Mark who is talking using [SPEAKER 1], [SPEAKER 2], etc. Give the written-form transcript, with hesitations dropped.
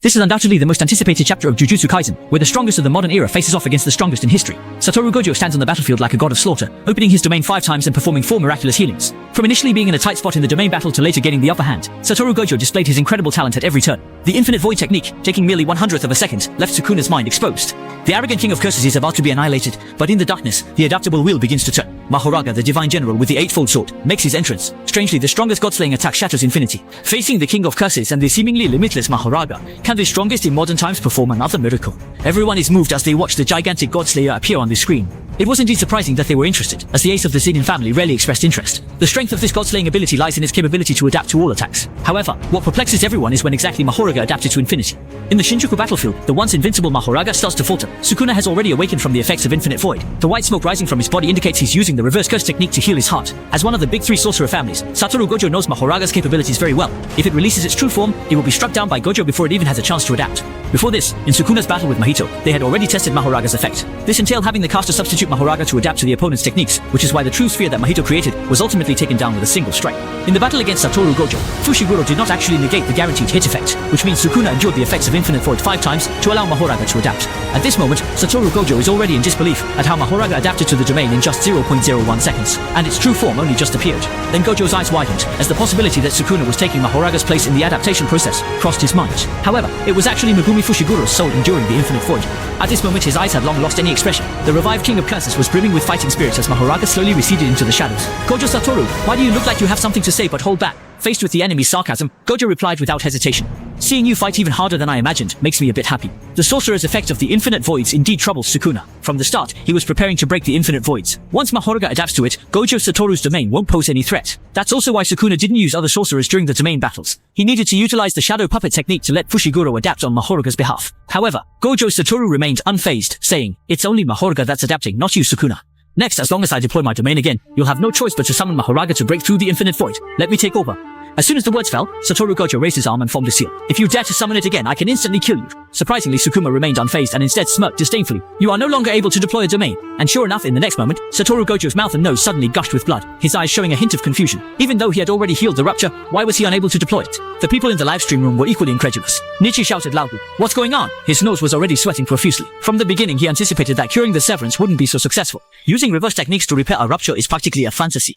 [SPEAKER 1] This is undoubtedly the most anticipated chapter of Jujutsu Kaisen, where the strongest of the modern era faces off against the strongest in history. Satoru Gojo stands on the battlefield like a god of slaughter, opening his domain 5 times and performing 4 miraculous healings. From initially being in a tight spot in the domain battle to later gaining the upper hand, Satoru Gojo displayed his incredible talent at every turn. The infinite void technique, taking merely 1/100th of a second, left Sukuna's mind exposed. The arrogant king of curses is about to be annihilated, but in the darkness, the adaptable wheel begins to turn. Mahoraga, the divine general with the eightfold sword, makes his entrance. Strangely, the strongest god-slaying attack shatters infinity. Facing the king of curses and the seemingly limitless Mahoraga, can the strongest in modern times perform another miracle? Everyone is moved as they watch the gigantic god-slayer appear on the screen. It was indeed surprising that they were interested, as the ace of the Zenin family rarely expressed interest. The strength of this god-slaying ability lies in its capability to adapt to all attacks. However, what perplexes everyone is when exactly Mahoraga adapted to infinity. In the Shinjuku battlefield, the once invincible Mahoraga starts to falter. Sukuna has already awakened from the effects of infinite void. The white smoke rising from his body indicates he's using the reverse curse technique to heal his heart. As one of the big 3 sorcerer families, Satoru Gojo knows Mahoraga's capabilities very well. If it releases its true form, it will be struck down by Gojo before it even has a chance to adapt. Before this, in Sukuna's battle with Mahito, they had already tested Mahoraga's effect. This entailed having the caster substitute Mahoraga to adapt to the opponent's techniques, which is why the true sphere that Mahito created was ultimately taken down with a single strike. In the battle against Satoru Gojo, Fushiguro did not actually negate the guaranteed hit effect, which means Sukuna endured the effects of infinite void 5 times to allow Mahoraga to adapt. At this moment, Satoru Gojo is already in disbelief at how Mahoraga adapted to the domain in just 0.01 seconds, and its true form only just appeared. Then Gojo's eyes widened, as the possibility that Sukuna was taking Mahoraga's place in the adaptation process crossed his mind. However, it was actually Megumi Fushiguro's soul enduring the infinite void. At this moment, his eyes had long lost any expression. The revived king of curses was brimming with fighting spirits as Mahoraga slowly receded into the shadows. Gojo Satoru, why do you look like you have something to say but hold back? Faced with the enemy's sarcasm, Gojo replied without hesitation. Seeing you fight even harder than I imagined makes me a bit happy. The sorcerer's effect of the infinite voids indeed troubles Sukuna. From the start, he was preparing to break the infinite voids. Once Mahoraga adapts to it, Gojo Satoru's domain won't pose any threat. That's also why Sukuna didn't use other sorcerers during the domain battles. He needed to utilize the shadow puppet technique to let Fushiguro adapt on Mahoraga's behalf. However, Gojo Satoru remained unfazed, saying, "It's only Mahoraga that's adapting, not you, Sukuna. Next, as long as I deploy my domain again, you'll have no choice but to summon Mahoraga to break through the infinite void. Let me take over." As soon as the words fell, Satoru Gojo raised his arm and formed a seal. "If you dare to summon it again, I can instantly kill you." Surprisingly, Sukuna remained unfazed and instead smirked disdainfully. "You are no longer able to deploy a domain." And sure enough, in the next moment, Satoru Gojo's mouth and nose suddenly gushed with blood, his eyes showing a hint of confusion. Even though he had already healed the rupture, why was he unable to deploy it? The people in the livestream room were equally incredulous. Nichi shouted loudly, "What's going on?" His nose was already sweating profusely. From the beginning, he anticipated that curing the severance wouldn't be so successful. Using reverse techniques to repair a rupture is practically a fantasy.